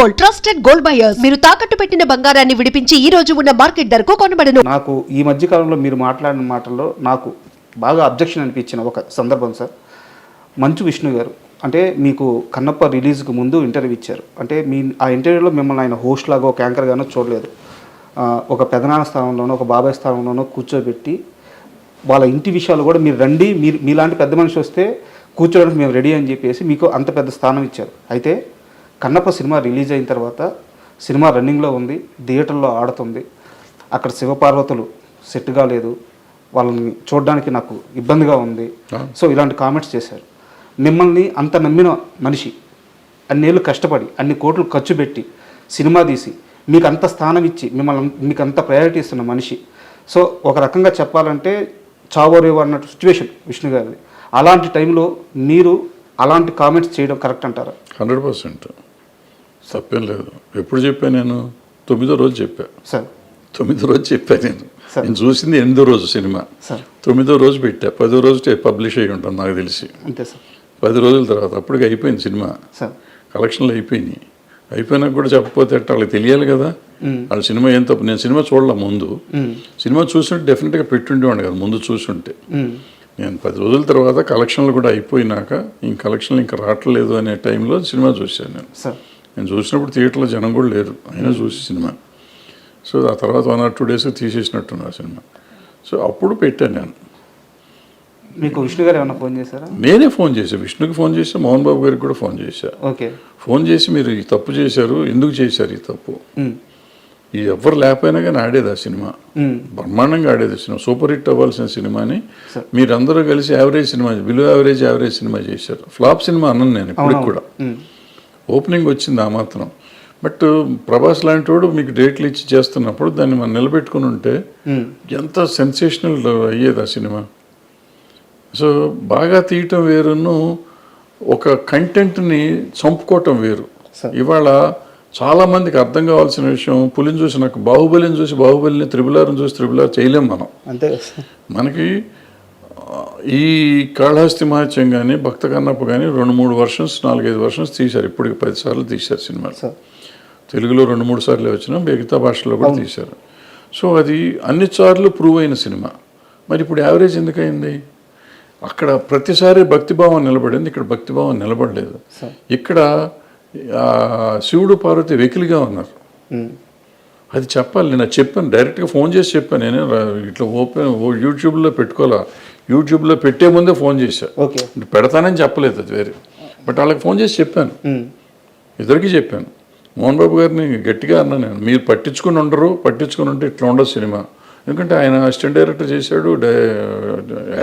Gold, trusted gold buyers. మీరు తాకట్టు పెట్టిన బంగారాన్ని విడిపించి ఈ రోజు ఉన్న మార్కెట్ ధరకు కొనబడను. నాకు ఈ మధ్య కాలంలో మీరు మాట్లాడిన మాటల్లో నాకు బాగా అబ్జెక్షన్ అనిపించిన ఒక సందర్భం సార్. మంచు విష్ణు గారు అంటే మీకు కన్నప్ప రిలీజ్కి ముందు ఇంటర్వ్యూ ఇచ్చారు. అంటే ఆ ఇంటర్వ్యూలో మిమ్మల్ని ఆయన హోస్ట్ లాగా ఒక యాంకర్ గానో చూడలేదు. ఒక పెదనాన్న స్థానంలోనో ఒక బాబాయ్ స్థానంలోనో కూర్చోబెట్టి వాళ్ళ ఇంటి విషయాలు కూడా మీరు రండి, మీలాంటి పెద్ద మనిషి వస్తే కూర్చోడానికి మేము రెడీ అని చెప్పేసి మీకు అంత పెద్ద స్థానం ఇచ్చారు. అయితే కన్నప్ప సినిమా రిలీజ్ అయిన తర్వాత సినిమా రన్నింగ్లో ఉంది, థియేటర్లో ఆడుతుంది, అక్కడ శివపార్వతులు సెట్ కాలేదు, వాళ్ళని చూడడానికి నాకు ఇబ్బందిగా ఉంది, సో ఇలాంటి కామెంట్స్ చేశారు. మిమ్మల్ని అంత నమ్మిన మనిషి, అన్నేళ్ళు కష్టపడి అన్ని కోట్లు ఖర్చు పెట్టి సినిమా తీసి మీకు అంత స్థానం ఇచ్చి మీకు అంత ప్రయారిటీ ఇస్తున్న మనిషి, సో ఒక రకంగా చెప్పాలంటే చావోరేవో అన్నట్టు సిచ్యువేషన్ విష్ణు గారిది. అలాంటి టైంలో మీరు అలాంటి కామెంట్స్ చేయడం కరెక్ట్ అంటారా? 100% తప్పేం లేదు. ఎప్పుడు చెప్పాను నేను? 9వ రోజు చెప్పా సార్. 9వ రోజు చెప్పాను నేను చూసింది 8వ రోజు సినిమా సార్. 9వ రోజు పెట్టా, 10వ రోజు పబ్లిష్ అయ్యి ఉంటాను నాకు తెలిసి. అంతే సార్. 10 రోజుల తర్వాత అప్పటికి అయిపోయింది సినిమా, కలెక్షన్లు అయిపోయినాయి. అయిపోయినాక కూడా చెప్పకపోతే వాళ్ళకి తెలియాలి కదా వాళ్ళ సినిమా ఏం తప్పు. నేను సినిమా చూడలే ముందు, సినిమా చూస్తుంటే డెఫినెట్గా పెట్టుండేవాడిని కదా ముందు చూస్తుంటే. నేను 10 రోజుల తర్వాత కలెక్షన్లు కూడా అయిపోయినాక ఈ కలెక్షన్లు ఇంకా రావట్లేదు అనే టైంలో సినిమా చూశాను నేను చూసినప్పుడు థియేటర్లో జనం కూడా లేరు, అయినా చూసి సినిమా. సో ఆ తర్వాత 1 or 2 days తీసేసినట్టున్నారు సినిమా. సో అప్పుడు పెట్టాను నేను. మీకు విష్ణు గారు ఏమైనా ఫోన్ చేశారా? నేనే ఫోన్ చేశాను, విష్ణుకి ఫోన్ చేశా, మోహన్ బాబు గారికి కూడా ఫోన్ చేశా. ఓకే. ఫోన్ చేసి మీరు ఈ తప్పు చేశారు, ఎందుకు చేశారు ఈ తప్పు, ఈ ఎవరు లేకపోయినా కానీ ఆడేది ఆ సినిమా, బ్రహ్మాండంగా ఆడేది సినిమా, సూపర్ హిట్ అవ్వాల్సిన సినిమాని మీరందరూ కలిసి average cinema, below average cinema చేశారు. ఫ్లాప్ సినిమా అన్నాను నేను ఇప్పటికి కూడా. ఓపెనింగ్ వచ్చింది ఆ మాత్రం. బట్ ప్రభాస్ లాంటి వాడు మీకు డేట్లు ఇచ్చి చేస్తున్నప్పుడు దాన్ని మనం నిలబెట్టుకుని ఉంటే ఎంత సెన్సేషనల్ అయ్యేది ఆ సినిమా. సో బాగా తీయటం వేరును ఒక కంటెంట్ని చంపుకోవటం వేరు. ఇవాళ చాలామందికి అర్థం కావాల్సిన విషయం, పులిని చూసి నాకు బాహుబలిని చూసి బాహుబలిని, త్రిబులార్ని చూసి త్రిబులార్ చేయలేం మనం. అంతే. మనకి ఈ కాళహస్తి మహత్యం కానీ భక్త కన్నప్ప కానీ 2-3 వర్షన్స్ 4-5 వర్షన్స్ తీశారు. ఇప్పటికి 10 సార్లు తీశారు సినిమాలు. తెలుగులో 2-3 సార్లు వచ్చినా మిగతా భాషలో కూడా తీశారు. సో అది అన్ని సార్లు ప్రూవ్ అయిన సినిమా. మరి ఇప్పుడు యావరేజ్ ఎందుకయింది? అక్కడ ప్రతిసారి భక్తిభావం నిలబడింది, ఇక్కడ భక్తిభావం నిలబడలేదు. ఇక్కడ శివుడు పార్వతి వెకిలిగా ఉన్నారు. అది చెప్పాలి. నేను చెప్పాను, డైరెక్ట్గా ఫోన్ చేసి చెప్పాను. నేను ఇట్లా యూట్యూబ్లో పెట్టుకోవాలా, యూట్యూబ్లో పెట్టే ముందే ఫోన్ చేశా. పెడతానని చెప్పలేదు, అది వేరే. బట్ వాళ్ళకి ఫోన్ చేసి చెప్పాను, ఇద్దరికి చెప్పాను. మోహన్ బాబు గారిని గట్టిగా అన్నాను నేను, మీరు పట్టించుకుని ఉంటే ఇట్లా ఉండదు సినిమా. ఎందుకంటే ఆయన అసిస్టెంట్ డైరెక్టర్ చేశాడు,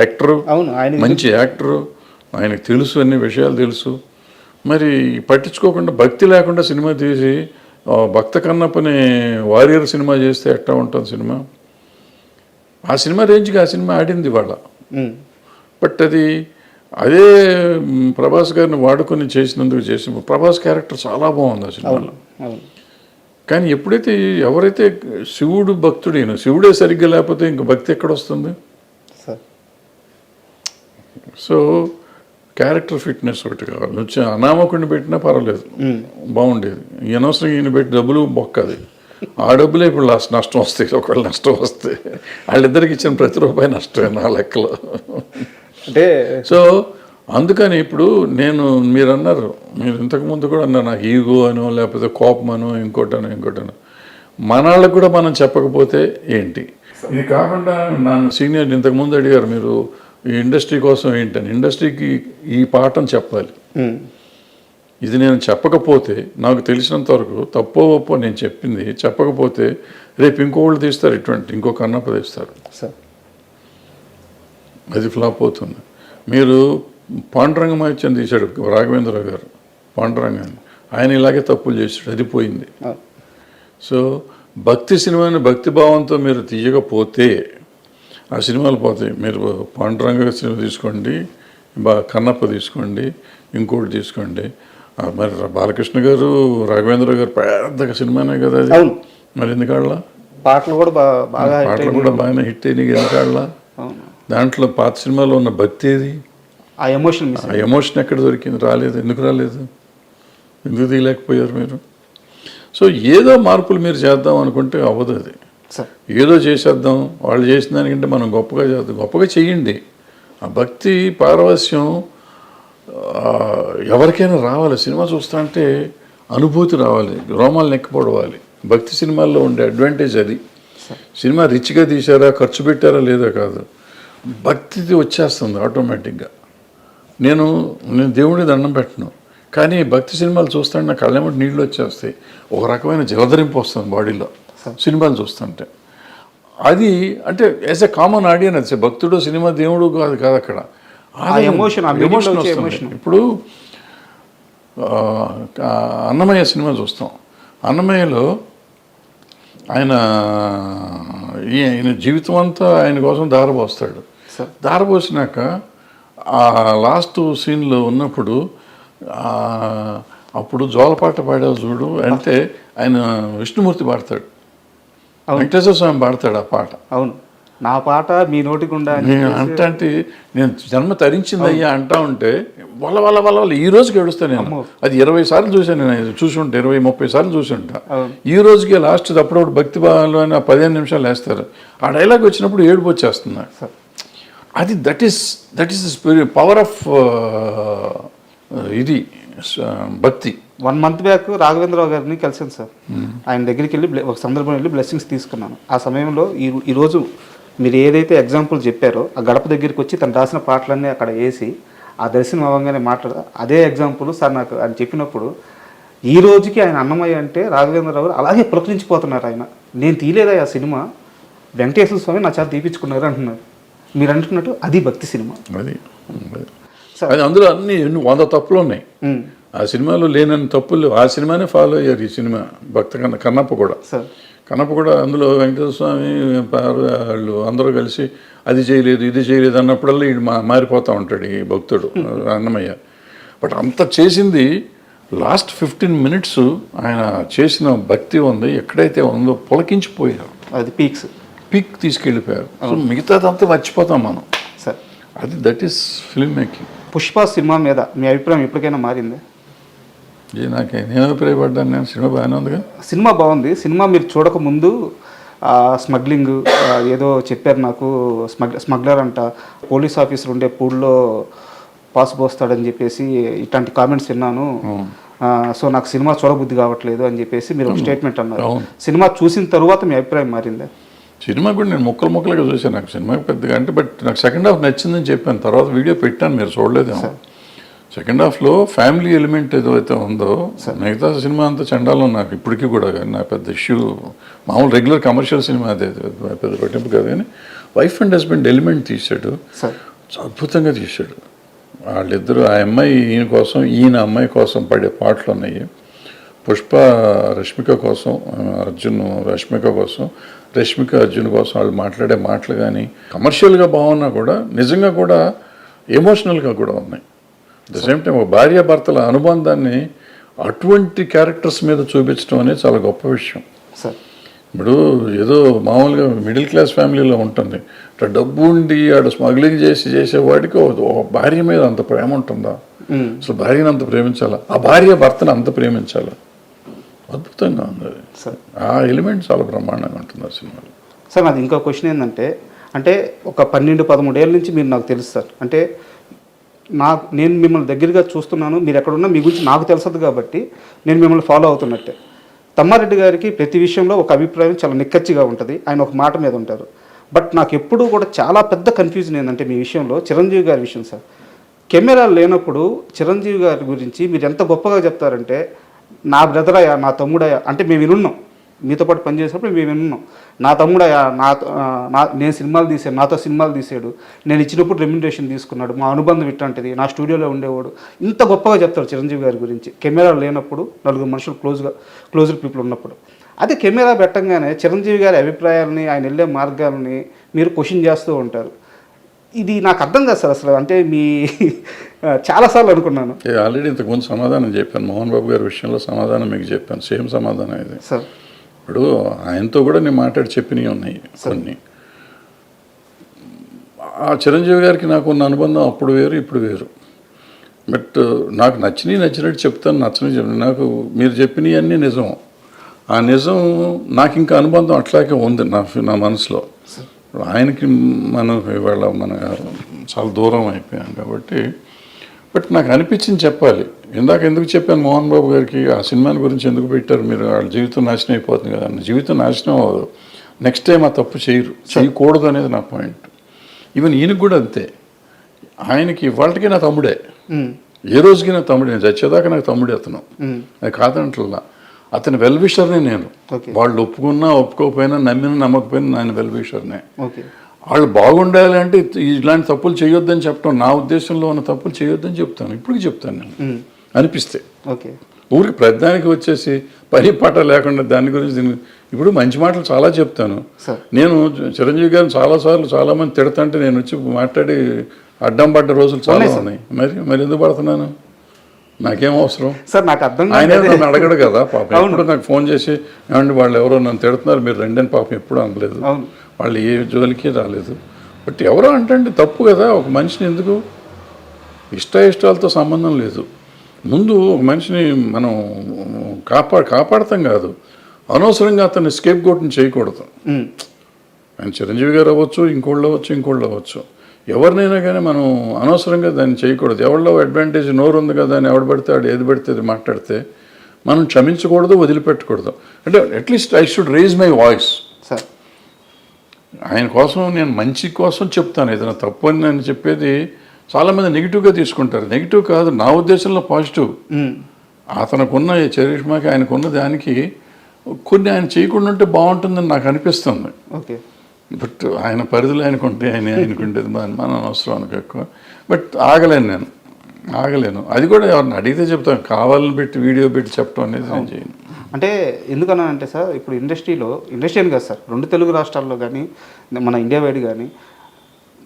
యాక్టరు, మంచి యాక్టరు, ఆయనకు తెలుసు, అన్ని విషయాలు తెలుసు. మరి పట్టించుకోకుండా భక్తి లేకుండా సినిమా తీసి భక్త కన్నప్పని వారియర్ సినిమా చేస్తే ఎట్లా ఉంటుంది సినిమా? ఆ సినిమా రేంజ్కి ఆ సినిమా ఆడింది వాళ్ళ. బట్ అదే ప్రభాస్ గారిని వాడుకొని చేసినందుకు చేసి ప్రభాస్ క్యారెక్టర్ చాలా బాగుంది ఆ సినిమాలో. కానీ ఎవరైతే శివుడు భక్తుడైన, శివుడే సరిగ్గా లేకపోతే ఇంక భక్తి ఎక్కడొస్తుంది? సో క్యారెక్టర్ ఫిట్నెస్ ఒకటి కావాలి. వచ్చి అనామకుడిని పెట్టినా పర్వాలేదు, బాగుండేది. ఈ అనవసరం ఈయన పెట్టి డబ్బులు బొక్కది. ఆ డబ్బులే ఇప్పుడు నష్టం వస్తాయి. ఒకవేళ నష్టం వస్తే వాళ్ళిద్దరికి ఇచ్చిన ప్రతి రూపాయి నష్టమే నా లెక్కలో. అంటే సో అందుకని ఇప్పుడు మీరు అన్నారు, మీరు ఇంతకుముందు కూడా అన్నారు నాకు ఈగో అనో లేకపోతే కోపం అనో ఇంకోటనో. మన వాళ్ళకు కూడా మనం చెప్పకపోతే ఏంటి? ఇది కాకుండా నన్ను సీనియర్ ఇంతకుముందు అడిగారు, మీరు ఈ ఇండస్ట్రీ కోసం ఏంటని. ఇండస్ట్రీకి ఈ పాఠం చెప్పాలి. ఇది నేను చెప్పకపోతే, నాకు తెలిసినంత వరకు తప్పో ఒప్పో నేను చెప్పింది చెప్పకపోతే రేపు ఇంకోళ్ళు తీస్తారు, ఇంకో కన్నప్ప తీస్తారు, అది ఫ్లాప్ అవుతుంది. మీరు పాండురంగ మహత్యం తీశాడు రాఘవేంద్ర గారు, పాండురంగాన్ని, ఆయన ఇలాగే తప్పులు చేశాడు, అది పోయింది. సో భక్తి సినిమాని భక్తిభావంతో మీరు తీయకపోతే ఆ సినిమాలు పోతాయి. మీరు పాండురంగ సినిమా తీసుకోండి, కన్నప్ప తీసుకోండి, ఇంకోటి తీసుకోండి. మరి బాలకృష్ణ గారు, రాఘవేంద్ర గారు పెద్ద సినిమానే కదా అది. మరి ఎందుకాళ్ళ పాటలు కూడా బాగానే హిట్ అయినాయి, ఎందుకాళ్ళ దాంట్లో పాత సినిమాలో ఉన్న భక్తి ఏది? ఆ ఎమోషన్ ఎక్కడ దొరికింది? రాలేదు. ఎందుకు రాలేదు? ఎందుకు తీయలేకపోయారు మీరు? సో ఏదో మార్పులు మీరు చేద్దాం అనుకుంటే అవ్వదు అది. సార్ ఏదో చేసేద్దాం, వాళ్ళు చేసిన దానికంటే మనం గొప్పగా చేద్దాం, గొప్పగా చెయ్యండి. ఆ భక్తి పారవస్యం ఎవరికైనా రావాలి. సినిమా చూస్తుంటే అనుభూతి రావాలి, రోమాలు నెక్కిపోవాలి. భక్తి సినిమాల్లో ఉండే అడ్వాంటేజ్ అది. సినిమా రిచ్గా తీశారా, ఖర్చు పెట్టారా లేదా కాదు, భక్తి వచ్చేస్తుంది ఆటోమేటిక్గా. నేను దేవుడి దండం పెట్టను, కానీ భక్తి సినిమాలు చూస్తుంటే నా కళ్ళెమ్మటి నీళ్ళు వచ్చేస్తాయి. ఒక రకమైన జలధరింపు వస్తుంది బాడీలో సినిమాలు చూస్తుంటే. అది అంటే యాజ్ ఎ కామన్ ఆడియన్స్, భక్తుడు సినిమా దేవుడు కాదు కాదు అక్కడ ఎమోషన్ వస్తుంది. ఇప్పుడు అన్నమయ్య సినిమా చూస్తాం. అన్నమయ్యలో ఆయన జీవితం అంతా ఆయన కోసం దారపోస్తాడు. దారపోసినాక ఆ లాస్ట్ సీన్లో ఉన్నప్పుడు అప్పుడు జోలపాట పాడావు చూడు అంటే ఆయన విష్ణుమూర్తి పాడతాడు, వెంకటేశ్వర స్వామి పాడతాడు ఆ పాట. అవును, నా పాట మీ నోటి గుండా అంటే నేను జన్మ తరించింది అయ్యా అంటా ఉంటే వల్ల వల్ల వల్ల వల్ల ఈ రోజుకి ఏడుస్తాను నేను. అది 20 సార్లు చూసాను నేను, చూసి ఉంటా 20-30 సార్లు చూసి ఉంటా. ఈ రోజుకి లాస్ట్ అప్పుడప్పుడు భక్తి భావంలో 15 నిమిషాలు వేస్తారు. ఆ డైలాగ్ వచ్చినప్పుడు ఏడుపు వచ్చేస్తుంది. అది దట్ ఈస్ పవర్ ఆఫ్ ఇది భక్తి. 1 month బ్యాక్ రాఘవేంద్రరావు గారిని కలిసాను సార్. ఆయన దగ్గరికి వెళ్ళి ఒక సందర్భం వెళ్ళి బ్లెస్సింగ్స్ తీసుకున్నాను. ఆ సమయంలో ఈరోజు మీరు ఏదైతే ఎగ్జాంపుల్ చెప్పారో ఆ గడప దగ్గరికి వచ్చి తను రాసిన పాటలన్నీ అక్కడ వేసి ఆ దర్శనం అవ్వగానే అదే ఎగ్జాంపుల్ సార్ నాకు ఆయన చెప్పినప్పుడు ఈ రోజుకి ఆయన అన్నమయ్య అంటే రాఘవేంద్రరావు అలాగే పులకరించిపోతున్నారు. ఆయన నేను తీయలేదా ఆ సినిమా, వెంకటేశ్వర స్వామి నా చేత తీపించుకున్నారు అంటున్నారు. మీరు అంటున్నట్టు అది భక్తి సినిమా. అది అందులో అన్ని 100 తప్పులు ఉన్నాయి. ఆ సినిమాలో లేనన్ని తప్పులు ఆ సినిమానే ఫాలో అయ్యారు. ఈ సినిమా కన్నప్ప కూడా అందులో వెంకటేశ్వర స్వామి వాళ్ళు అందరూ కలిసి అది చేయలేదు ఇది చేయలేదు అన్నప్పుడల్లా వీడు మారిపోతూ ఉంటాడు ఈ భక్తుడు అన్నమయ్య. బట్ అంత చేసింది లాస్ట్ 15 minutes ఆయన చేసిన భక్తి ఉంది ఎక్కడైతే ఉందో పులకించిపోయారు. అది పీక్ తీసుకెళ్ళిపోయారు. సో మిగతాదంతా మర్చిపోతాం మనం సార్. అది that is film making. Pushpa cinema మీద మీ అభిప్రాయం ఎప్పటికైనా మారింది? నేను అభిప్రాయపడ్డాను. నేను సినిమా బాగానే ఉందిగా. సినిమా బాగుంది. సినిమా మీరు చూడక ముందు స్మగ్లింగ్ ఏదో చెప్పారు నాకు, స్మగ్లర్ అంట, పోలీస్ ఆఫీసర్ ఉండే పూల్లో పాసు పోస్తాడని చెప్పేసి ఇట్లాంటి కామెంట్స్ విన్నాను. సో నాకు సినిమా చూడబుద్ధి కావట్లేదు అని చెప్పేసి మీరు ఒక స్టేట్మెంట్ అన్నారు. సినిమా చూసిన తర్వాత మీ అభిప్రాయం మారిందా? సినిమా కూడా నేను ముక్కలుగా చూసాను. నాకు సినిమా పెద్దగా అంటే బట్ నాకు సెకండ్ హాఫ్ నచ్చిందని చెప్పాను. తర్వాత వీడియో పెట్టాను, మీరు చూడలేదేమో. సెకండ్ హాఫ్లో ఫ్యామిలీ ఎలిమెంట్ ఏదైతే ఉందో, మిగతా సినిమా అంతా చండాలం నాకు ఇప్పటికీ కూడా. కానీ నా పెద్ద ఇష్యూ మామూలు రెగ్యులర్ కమర్షియల్ సినిమా అదే పెద్ద పట్టింపు కాదు. కానీ వైఫ్ అండ్ హస్బెండ్ ఎలిమెంట్ తీశాడు, అద్భుతంగా తీశాడు. వాళ్ళిద్దరూ ఆ అమ్మాయి ఈయన కోసం, ఈయన అమ్మాయి కోసం పడే పాటలు ఉన్నాయి. పుష్ప రష్మిక కోసం, అర్జున్ రష్మిక కోసం, రష్మిక అర్జున్ కోసం వాళ్ళు మాట్లాడే మాటలు కానీ కమర్షియల్గా బాగున్నా కూడా నిజంగా కూడా ఎమోషనల్గా కూడా ఉన్నాయి. అట్ ద సేమ్ టైం ఒక భార్యాభర్తల అనుబంధాన్ని అటువంటి క్యారెక్టర్స్ మీద చూపించడం అనేది చాలా గొప్ప విషయం. ఇప్పుడు ఏదో మామూలుగా మిడిల్ క్లాస్ ఫ్యామిలీలో ఉంటుంది, ఇట్లా డబ్బు ఉండి ఆడ స్మగ్లింగ్ చేసేవాడికి ఒక భార్య మీద అంత ప్రేమ ఉంటుందా? అసలు భార్యను అంత ప్రేమించాలా, ఆ భార్య భర్తను అంత ప్రేమించాలా? అద్భుతంగా ఉంది. ఆ ఎలిమెంట్ చాలా బ్రహ్మాండంగా ఉంటుంది ఆ సినిమాలో. సార్ నాది ఇంకో క్వశ్చన్ ఏంటంటే, అంటే ఒక 12-13 ఏళ్ళ నుంచి మీరు నాకు తెలుసు సార్. అంటే నేను మిమ్మల్ని దగ్గరగా చూస్తున్నాను, మీరు ఎక్కడున్నా మీ గురించి నాకు తెలుసదు కాబట్టి నేను మిమ్మల్ని ఫాలో అవుతున్నట్టే. తమ్మారెడ్డి గారికి ప్రతి విషయంలో ఒక అభిప్రాయం చాలా నిక్కచ్చిగా ఉంటుంది, ఆయన ఒక మాట మీద ఉంటారు. బట్ నాకు ఎప్పుడూ కూడా చాలా పెద్ద కన్ఫ్యూజన్ ఏంటంటే మీ విషయంలో, చిరంజీవి గారి విషయం సార్. కెమెరా లేనప్పుడు చిరంజీవి గారి గురించి మీరు ఎంత గొప్పగా చెప్తారంటే, నా బ్రదరయ్యా, నా తమ్ముడయ్యా, అంటే మేము వినున్నాం, మీతో పాటు పనిచేసినప్పుడు మేము వినున్నాం, నా తమ్ముడయ్యా, నేను సినిమాలు తీసాను, నాతో సినిమాలు తీసాడు, నేను ఇచ్చినప్పుడు రెమ్యునరేషన్ తీసుకున్నాడు, మా అనుబంధం ఇట్లాంటిది, నా స్టూడియోలో ఉండేవాడు, ఇంత గొప్పగా చెప్తారు చిరంజీవి గారి గురించి. కెమెరా లేనప్పుడు 4 మనుషులు క్లోజ్డ్ పీపుల్ ఉన్నప్పుడు. అదే కెమెరా పెట్టంగానే చిరంజీవి గారి అభిప్రాయాలని, ఆయన వెళ్ళే మార్గాలని మీరు క్వశ్చన్ చేస్తూ ఉంటారు. ఇది నాకు అర్థం కాదు సార్ అసలు. అంటే మీ చాలాసార్లు అనుకున్నాను. ఆల్రెడీ ఇంతకుముందు సమాధానం చెప్పాను, మోహన్ బాబు గారి విషయంలో సమాధానం మీకు చెప్పాను, సేమ్ సమాధానం ఇది సార్. ఇప్పుడు ఆయనతో కూడా నేను మాట్లాడి చెప్పినవి ఉన్నాయి కొన్ని. ఆ చిరంజీవి గారికి నాకు ఉన్న అనుబంధం అప్పుడు వేరు, ఇప్పుడు వేరు. బట్ నాకు నచ్చినట్టు చెప్తాను, నచ్చని నాకు మీరు చెప్పినవి అన్నీ నిజం. ఆ నిజం నాకు ఇంకా అనుబంధం అట్లాగే ఉంది నా మనసులో. ఆయనకి మనం ఇవాళ మన చాలా దూరం అయిపోయాం కాబట్టి, బట్ నాకు అనిపించింది చెప్పాలి. ఎందుకు చెప్పాను మోహన్ బాబు గారికి ఆ సినిమాని గురించి ఎందుకు పెట్టారు మీరు, వాళ్ళ జీవితం నాశనం అయిపోతుంది కదా అన్న. జీవితం నాశనం అవ్వదు, నెక్స్ట్ టైం ఆ తప్పు చేయకూడదు అనేది నా పాయింట్. ఈవెన్ ఈయనకు కూడా అంతే. ఆయనకి ఇవాళకి నా తమ్ముడే, ఏ రోజుకి నా తమ్ముడే, నేను చచ్చేదాకా నాకు తమ్ముడే అతను, అది కాదంటల్లా. అతని వెల్ విషర్నే నేను. వాళ్ళు ఒప్పుకున్నా ఒప్పుకోకపోయినా, నమ్మినా నమ్మకపోయినా నేను వెల్ విషర్నే. వాళ్ళు బాగుండాలి అంటే ఇలాంటి తప్పులు చేయొద్దని చెప్పడం, నా ఉద్దేశంలో ఉన్న తప్పులు చేయొద్దని చెప్తాను, ఇప్పటికి చెప్తాను నేను అనిపిస్తే. ఊరికి ప్రధానికి వచ్చేసి పని పాట లేకుండా దాని గురించి ఇప్పుడు మంచి మాటలు చాలా చెప్తాను నేను. చిరంజీవి గారిని చాలాసార్లు చాలామంది తిడతంటే నేను వచ్చి మాట్లాడి అడ్డం పడ్డ రోజులు చాలా ఉన్నాయి. మరి ఎందుకు పడుతున్నాను, నాకేం అవసరం సార్? నాకు అర్థం ఆయన నన్ను అడగడు కదా పాపం. ఎప్పుడు నాకు ఫోన్ చేసి ఏమండి వాళ్ళు ఎవరో నన్ను తిడుతున్నారు మీరు రెండని పాపం ఎప్పుడు అనలేదు, వాళ్ళు ఏ జోలికి రాలేదు. బట్ ఎవరో అంటే తప్పు కదా. ఒక మనిషిని ఎందుకు ఇష్టాలతో సంబంధం లేదు. ముందు ఒక మనిషిని మనం కాపాడతాం కాదు, అనవసరంగా అతన్ని స్కేప్ గోట్ని చేయకూడదు. ఆయన చిరంజీవి గారు అవ్వచ్చు, ఇంకోళ్ళు అవ్వచ్చు, ఎవరినైనా కానీ మనం అనవసరంగా దాన్ని చేయకూడదు. ఎవరిలో అడ్వాంటేజ్ నోరు ఉంది కదా అని ఎవడు పడితే ఆడు ఏది పడితే అది మాట్లాడితే మనం క్షమించకూడదు, వదిలిపెట్టకూడదు. అంటే at least I should raise my voice. ఆయన కోసం నేను మంచి కోసం చెప్తాను. ఏదైనా తప్పు అని నేను చెప్పేది చాలామంది నెగిటివ్గా తీసుకుంటారు. నెగిటివ్ కాదు, నా ఉద్దేశంలో పాజిటివ్. అతనుకున్న చరిష్మాకి ఆయనకున్న దానికి కొన్ని ఆయన చేయకుండా ఉంటే బాగుంటుందని నాకు అనిపిస్తుంది. బట్ ఆయన పరిధిలో ఆయనకుంటే ఆయనకుండేది మన అవసరం అనుకో ఎక్కువ. బట్ ఆగలేను. అది కూడా ఎవరిని అడిగితే చెప్తాను, కావాలని పెట్టి వీడియో పెట్టి చెప్పడం అనేది నేను చేయను. అంటే ఎందుకన్నానంటే సార్, ఇప్పుడు ఇండస్ట్రీ అని కాదు సార్, 2 తెలుగు రాష్ట్రాల్లో కానీ మన ఇండియా వైడ్ కానీ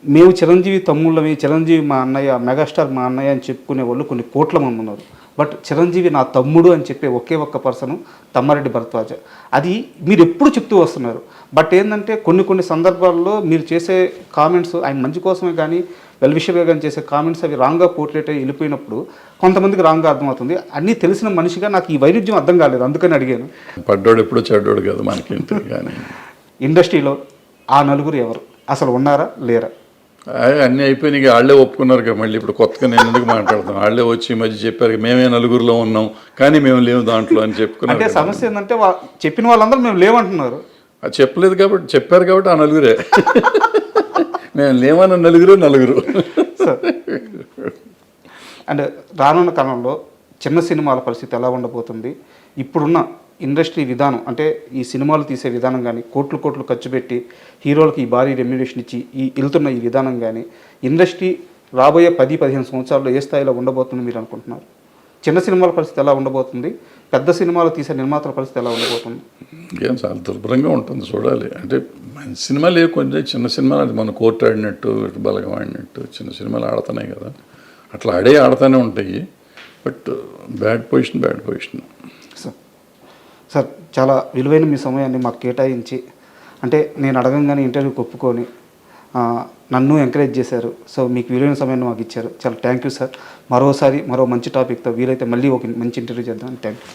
మేము చిరంజీవి తమ్ముళ్ళమి, చిరంజీవి మా అన్నయ్య, మెగాస్టార్ మా అన్నయ్య అని చెప్పుకునే వాళ్ళు కొన్ని కోట్ల మంది ఉన్నారు. బట్ చిరంజీవి నా తమ్ముడు అని చెప్పే ఒకే ఒక్క పర్సన్ తమ్మారెడ్డి భరద్వాజ. అది మీరు ఎప్పుడు చెప్తూ వస్తున్నారు. బట్ ఏంటంటే కొన్ని సందర్భాల్లో మీరు చేసే కామెంట్స్ ఆయన మంచి కోసమే కానీ వెల్ విషర్గా కానీ చేసే కామెంట్స్ అవి రాంగ్గా పోర్ట్రేట్ అయ్యి వెళ్ళిపోయినప్పుడు కొంతమందికి రాంగ్గా అర్థమవుతుంది. అన్నీ తెలిసిన మనిషిగా నాకు ఈ వైరుధ్యం అర్థం కాలేదు, అందుకని అడిగాను. పడ్డోడు ఎప్పుడు చెడ్డోడు కదా మనకి. కానీ ఇండస్ట్రీలో ఆ నలుగురు ఎవరు అసలు ఉన్నారా లేరా? అన్నీ అయిపోయినాయి, వాళ్ళే ఒప్పుకున్నారు కదా. మళ్ళీ ఇప్పుడు కొత్తగా నేను ఎందుకు మాట్లాడతాను, వాళ్ళే వచ్చి ఈ మధ్య చెప్పారు మేమే నలుగురిలో ఉన్నాం కానీ మేము లేవు దాంట్లో అని చెప్పుకున్నారు. అంటే సమస్య ఏంటంటే చెప్పిన వాళ్ళందరూ మేము లేవంటున్నారు. అది చెప్పలేదు కాబట్టి, చెప్పారు కాబట్టి ఆ నలుగురే. మేము లేవన్న నలుగురు. అండ్ రానున్న కాలంలో చిన్న సినిమాల పరిస్థితి ఎలా ఉండబోతుంది? ఇప్పుడున్న ఇండస్ట్రీ విధానం అంటే ఈ సినిమాలు తీసే విధానం కానీ, కోట్లు ఖర్చు పెట్టి హీరోలకి ఈ భారీ రెమ్యునేషన్ ఇచ్చి వెళ్తున్న ఈ విధానం కానీ, ఇండస్ట్రీ రాబోయే 10-15 సంవత్సరాల్లో ఏ స్థాయిలో ఉండబోతుంది మీరు అనుకుంటున్నారు? చిన్న సినిమాల పరిస్థితి ఎలా ఉండబోతుంది? పెద్ద సినిమాలు తీసే నిర్మాతల పరిస్థితి ఎలా ఉండబోతుంది? ఏం చాలా దుర్భరంగా ఉంటుంది, చూడాలి. అంటే మంచి సినిమాలు కొన్ని చిన్న సినిమాలు, అది మన కోర్టు ఆడినట్టు, బలగం ఆడినట్టు చిన్న సినిమాలు ఆడుతున్నాయి కదా, అట్లా ఆడుతూనే ఉంటాయి. But bad position. సార్ చాలా విలువైన మీ సమయాన్ని మాకు కేటాయించి, అంటే నేను అడగంగానే ఇంటర్వ్యూకి ఒప్పుకొని నన్ను ఎంకరేజ్ చేశారు. సో మీకు విలువైన సమయాన్ని మాకు ఇచ్చారు, చాలా థ్యాంక్ యూ సార్. మరో మంచి టాపిక్తో వీలైతే మళ్ళీ ఒక మంచి ఇంటర్వ్యూ చేద్దాం. Thank you.